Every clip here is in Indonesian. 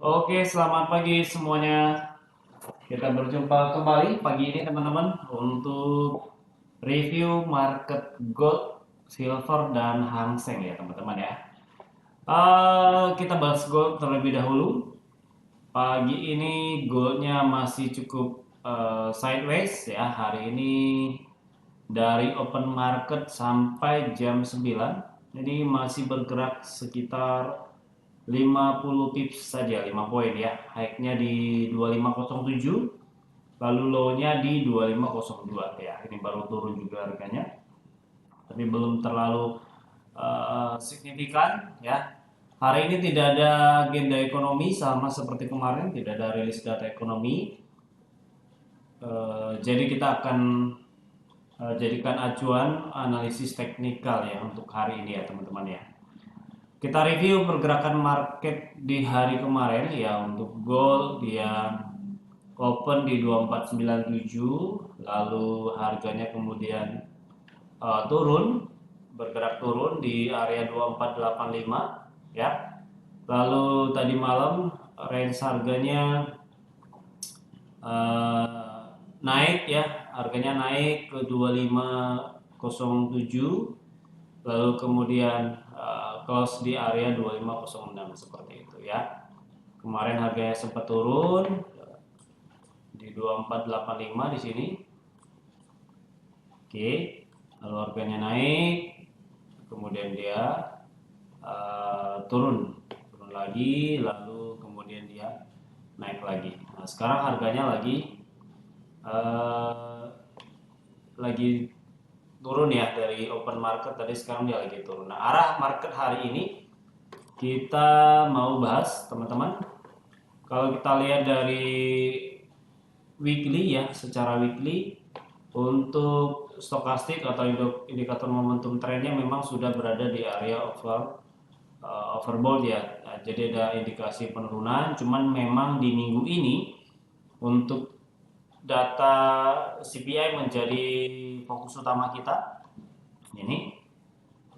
Oke, selamat pagi semuanya. Kita berjumpa kembali pagi ini teman-teman untuk review market gold, silver, dan Hang Seng ya teman-teman ya. Kita bahas gold terlebih dahulu. Pagi ini goldnya masih cukup sideways ya. Hari ini dari open market sampai jam 9. Jadi masih bergerak sekitar 50 pips saja, 5 poin ya. High-nya di 2507, lalu low-nya di 2502 ya. Ini baru turun juga harganya, tapi belum terlalu signifikan ya. Hari ini tidak ada agenda ekonomi sama seperti kemarin, tidak ada rilis data ekonomi. Jadi kita akan jadikan acuan analisis teknikal ya untuk hari ini ya teman-teman ya. Kita review pergerakan market di hari kemarin ya. Untuk gold dia open di 2497, lalu harganya kemudian turun, bergerak turun di area 2485 ya. Lalu tadi malam range harganya naik ya, harganya naik ke 2507, lalu kemudian close di area 2506 seperti itu ya. Kemarin harganya sempat turun di 2485 di sini. Oke, lalu harganya naik, kemudian dia turun lagi, lalu kemudian dia naik lagi. Nah, sekarang harganya uh, lagi turun ya dari open market tadi, sekarang dia lagi turun. Nah, arah market hari ini kita mau bahas teman-teman. Kalau kita lihat dari weekly ya, secara weekly untuk stokastik atau indikator momentum trennya memang sudah berada di area overbought ya. Nah, jadi ada indikasi penurunan, cuman memang di minggu ini untuk data CPI menjadi fokus utama kita. Ini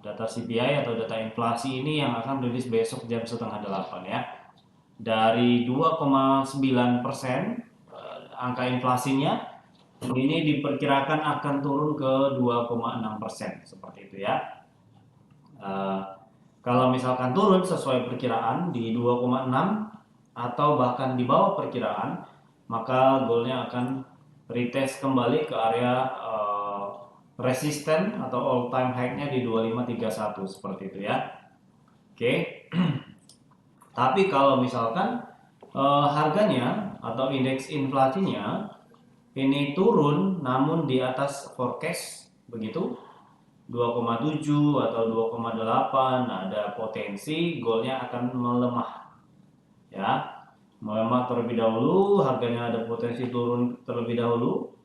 data CPI atau data inflasi ini yang akan rilis besok jam setengah 8 ya. Dari 2,9% angka inflasinya ini diperkirakan akan turun ke 2,6% seperti itu ya. Kalau misalkan turun sesuai perkiraan di 2,6 atau bahkan di bawah perkiraan, maka goalnya akan retest kembali ke area resisten atau all time high-nya di 2531 seperti itu ya. Oke. Tapi kalau misalkan harganya atau indeks inflasinya ini turun namun di atas forecast begitu 2,7 atau 2,8, nah ada potensi goalnya akan melemah ya, melemah terlebih dahulu, harganya ada potensi turun terlebih dahulu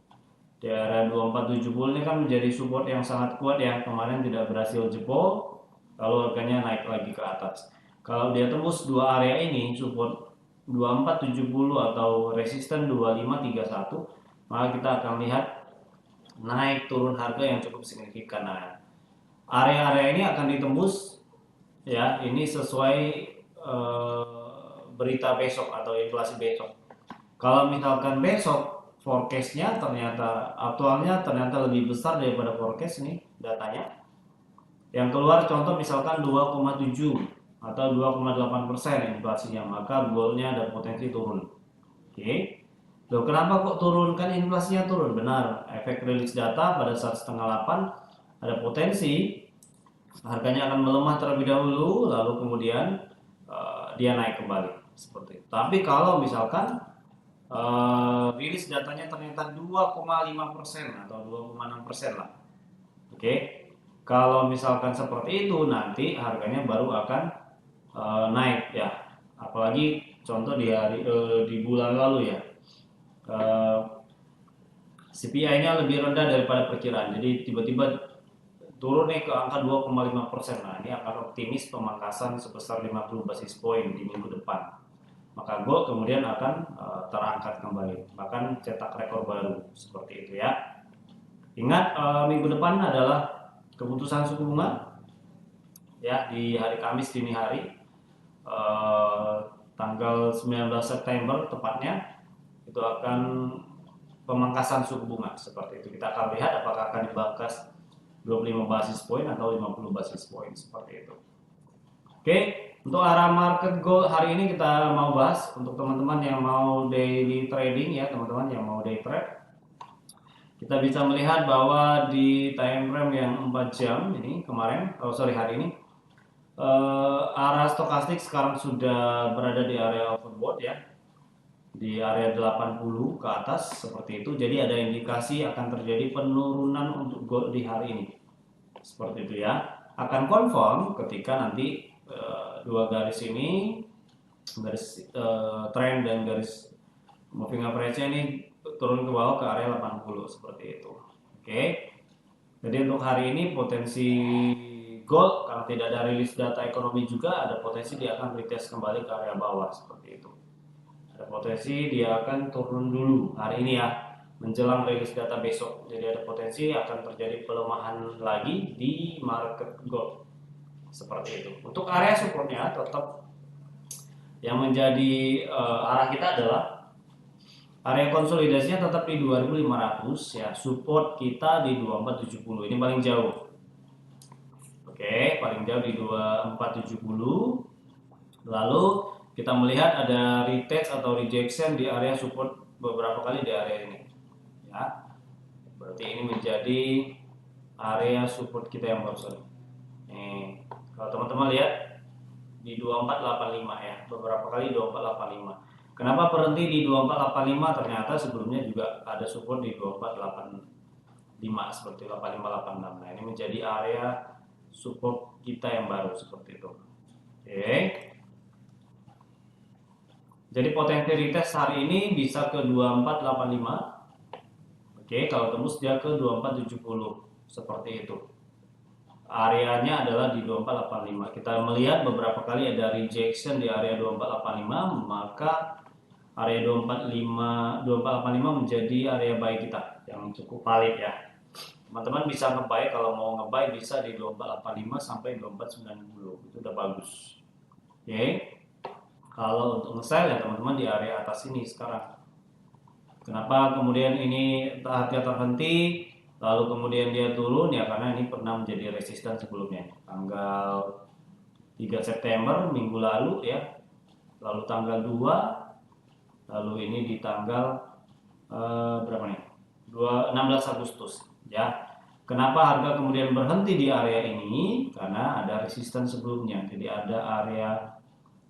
di area 2470. Ini kan menjadi support yang sangat kuat ya, kemarin tidak berhasil jebol, lalu harganya naik lagi ke atas. Kalau dia tembus dua area ini, support 2470 atau resisten 2531, maka kita akan lihat naik turun harga yang cukup signifikan. Nah, area-area ini akan ditembus ya, ini sesuai berita besok atau inflasi besok. Kalau misalkan besok forecastnya ternyata aktualnya ternyata lebih besar daripada forecast nih datanya yang keluar, contoh misalkan 2,7 atau 2,8% inflasinya, maka goalnya ada potensi turun. Oke. Loh, kenapa kok turun? Kan inflasinya turun. Benar, efek rilis data pada saat setengah 8 ada potensi harganya akan melemah terlebih dahulu, lalu kemudian dia naik kembali seperti itu. Tapi kalau misalkan rilis datanya ternyata 2,5% atau 2,6% lah, oke. Kalau misalkan seperti itu, nanti harganya baru akan naik ya. Apalagi contoh di bulan lalu ya, CPI-nya lebih rendah daripada perkiraan. Jadi tiba-tiba turun nih ke angka 2,5%. Nah, ini akan optimis pemangkasan sebesar 50 basis point di minggu depan. Maka gold kemudian akan terangkat kembali, bahkan cetak rekor baru seperti itu ya. Ingat, minggu depan adalah keputusan suku bunga ya, di hari Kamis dini hari. tanggal 19 September tepatnya itu akan pemangkasan suku bunga seperti itu. Kita akan lihat apakah akan dipangkas 25 basis point atau 50 basis point seperti itu. Oke, untuk arah market gold hari ini kita mau bahas untuk teman-teman yang mau daily trading ya, teman-teman yang mau day trade. Kita bisa melihat bahwa di time frame yang 4 jam ini kemarin, hari ini arah stokastik sekarang sudah berada di area overbought ya, di area 80 ke atas seperti itu. Jadi ada indikasi akan terjadi penurunan untuk gold di hari ini seperti itu ya. Akan confirm ketika nanti dua garis ini, garis trend dan garis moving average ini turun ke bawah ke area 80 seperti itu. Oke. Jadi untuk hari ini potensi gold karena tidak ada rilis data ekonomi juga ada potensi dia akan retest kembali ke area bawah seperti itu. Ada potensi dia akan turun dulu hari ini ya menjelang rilis data besok. Jadi ada potensi akan terjadi pelemahan lagi di market gold seperti itu. Untuk area supportnya tetap yang menjadi arah kita adalah area konsolidasinya tetap di 2500 ya, support kita di 2470. Ini paling jauh. Oke, paling jauh di 2470. Lalu kita melihat ada retest atau rejection di area support beberapa kali di area ini. Ya. Berarti ini menjadi area support kita yang barusan. Nih, kalau teman-teman lihat di 2485 ya, beberapa kali 2485. Kenapa berhenti di 2485? Ternyata sebelumnya juga ada support di 2485 seperti 8586. Nah, ini menjadi area support kita yang baru seperti itu. Oke. Jadi potensi retest hari ini bisa ke 2485. Oke, kalau tembus dia ke 2470 seperti itu. Areanya adalah di 2485. Kita melihat beberapa kali ada rejection di area 2485, maka area 2485 menjadi area buy kita yang cukup valid ya. Teman-teman bisa nge-buy, kalau mau nge-buy bisa di 2485 sampai 2490. Itu udah bagus. Oke. Kalau untuk nge-sell ya teman-teman di area atas ini sekarang. Kenapa kemudian ini harga terhenti lalu kemudian dia turun ya karena ini pernah menjadi resisten sebelumnya. Tanggal 3 September minggu lalu ya. Lalu tanggal 2, lalu ini di tanggal berapa nih? 16 Agustus ya. Kenapa harga kemudian berhenti di area ini? Karena ada resisten sebelumnya. Jadi ada area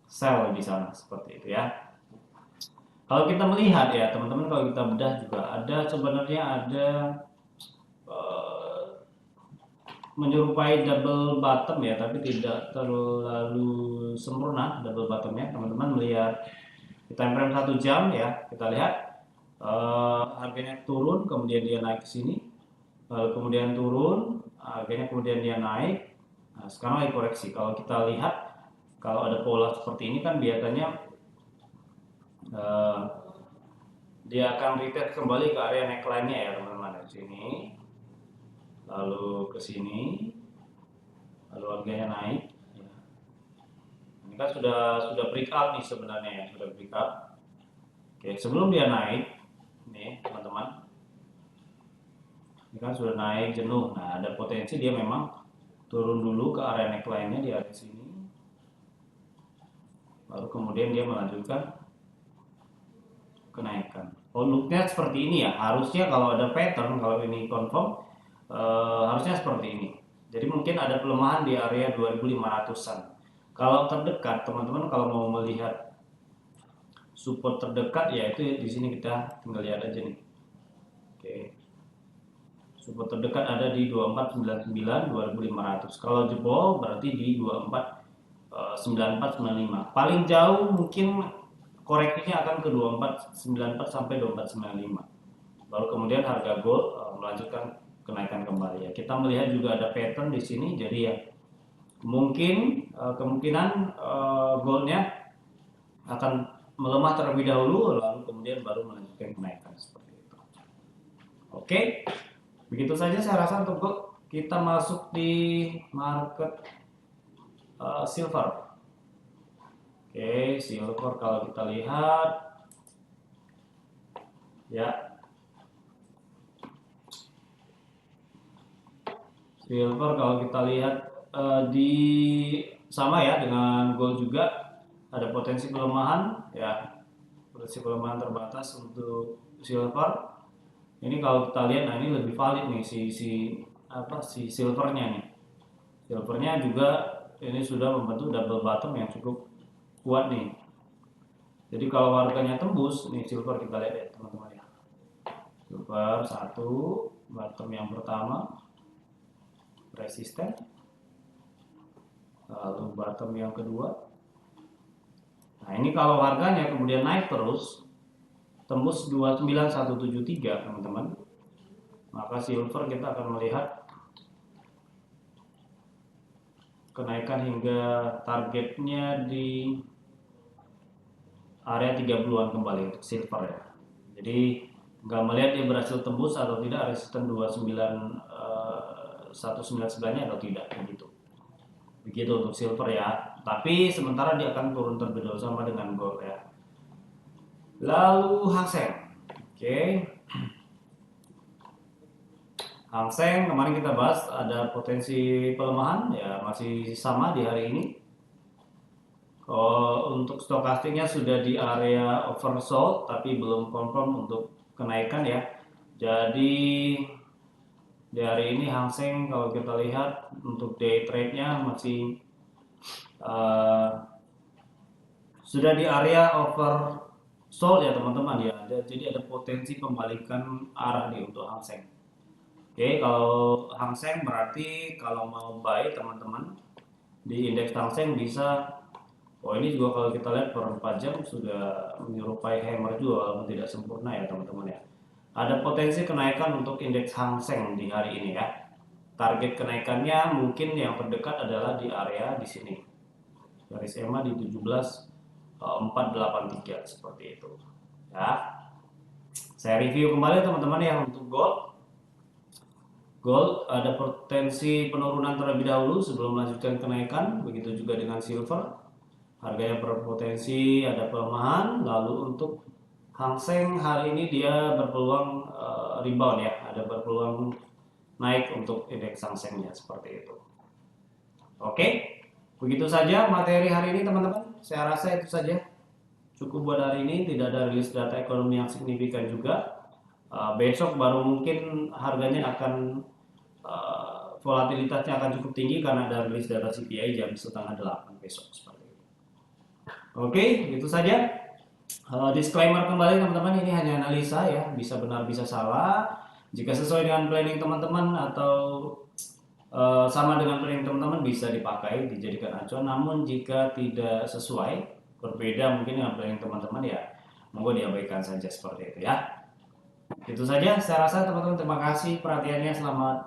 sell di sana seperti itu ya. Kalau kita melihat ya teman-teman, kalau kita bedah juga ada sebenarnya ada menyerupai double bottom ya, tapi tidak terlalu sempurna double bottomnya. Teman-teman melihat di time frame 1 jam ya, kita lihat harganya turun, kemudian dia naik ke sini, lalu kemudian turun, harganya kemudian dia naik. Nah, sekarang lagi koreksi. Kalau kita lihat, kalau ada pola seperti ini kan biasanya dia akan retest kembali ke area neckline-nya ya teman-teman, di sini, lalu ke sini, lalu harganya naik. Ya. Ini kan sudah break up nih sebenarnya ya, sudah break up. Oke, sebelum dia naik, nih teman-teman, ini kan sudah naik jenuh. Nah, ada potensi dia memang turun dulu ke area neckline-nya di area sini, lalu kemudian dia melanjutkan kenaikan. Looknya seperti ini ya, harusnya kalau ada pattern, kalau ini confirm harusnya seperti ini. Jadi mungkin ada pelemahan di area 2500-an. Kalau terdekat teman-teman, kalau mau melihat support terdekat ya itu di sini, kita tinggal lihat aja nih. Oke. Support terdekat ada di 2499 2500. Kalau jebol berarti di 249495. Paling jauh mungkin koreksinya akan ke 2494 sampai 2495. Lalu kemudian harga gold melanjutkan kenaikan kembali ya. Kita melihat juga ada pattern di sini, jadi ya mungkin kemungkinan goldnya akan melemah terlebih dahulu lalu kemudian baru melanjutkan kenaikan seperti itu. Oke, begitu saja saya rasa untuk gold. Kita masuk di market silver. Oke, silver kalau kita lihat ya, silver kalau kita lihat di sama ya dengan gold juga ada potensi pelemahan ya, potensi pelemahan terbatas untuk silver. Ini kalau kita lihat, nah ini lebih valid nih si silvernya nih. Silvernya juga ini sudah membentuk double bottom yang cukup kuat nih. Jadi kalau harganya tembus nih silver, kita lihat ya teman-teman ya. Silver satu, bottom yang pertama resisten, lalu bottom yang kedua. Nah ini kalau harganya kemudian naik terus tembus 29173 teman-teman, maka silver kita akan melihat kenaikan hingga targetnya di area 30-an kembali untuk silver ya. Jadi nggak melihat dia berhasil tembus atau tidak resisten 199-nya atau tidak begitu. Begitu untuk silver ya. Tapi sementara dia akan turun terlebih dahulu sama dengan gold ya. Lalu Hang Seng. Oke. Hang Seng kemarin kita bahas ada potensi pelemahan ya, masih sama di hari ini. Untuk stokastiknya sudah di area oversold tapi belum confirm untuk kenaikan ya. Jadi di hari ini Hang Seng kalau kita lihat untuk day trade-nya masih sudah di area oversold ya teman-teman ya. Jadi ada potensi pembalikan arah nih untuk Hang Seng. Oke, kalau Hang Seng berarti kalau mau buy teman-teman di indeks Hang Seng bisa. Oh ini juga kalau kita lihat per 4 jam sudah menyerupai hammer juga walaupun tidak sempurna ya teman-teman ya. Ada potensi kenaikan untuk indeks Hang Seng di hari ini ya. Target kenaikannya mungkin yang terdekat adalah di area di sini. Garis EMA di 17.483 seperti itu. Ya. Saya review kembali teman-teman ya untuk gold. Gold ada potensi penurunan terlebih dahulu sebelum melanjutkan kenaikan, begitu juga dengan silver. Harganya berpotensi ada pelemahan. Lalu untuk Hang Seng hari ini dia berpeluang rebound ya, ada berpeluang naik untuk indeks Hang Sengnya seperti itu. Oke, begitu saja materi hari ini teman-teman. Saya rasa itu saja cukup buat hari ini. Tidak ada rilis data ekonomi yang signifikan juga. Besok baru mungkin harganya akan volatilitasnya akan cukup tinggi karena ada rilis data CPI jam 7:30 besok seperti itu. Oke, itu saja. Disclaimer kembali teman-teman, ini hanya analisa ya, bisa benar bisa salah. Jika sesuai dengan planning teman-teman atau sama dengan planning teman-teman bisa dipakai, dijadikan acuan. Namun jika tidak sesuai, berbeda mungkin dengan planning teman-teman ya, monggo diabaikan saja seperti itu ya. Itu saja, saya rasa teman-teman terima kasih perhatiannya, selamat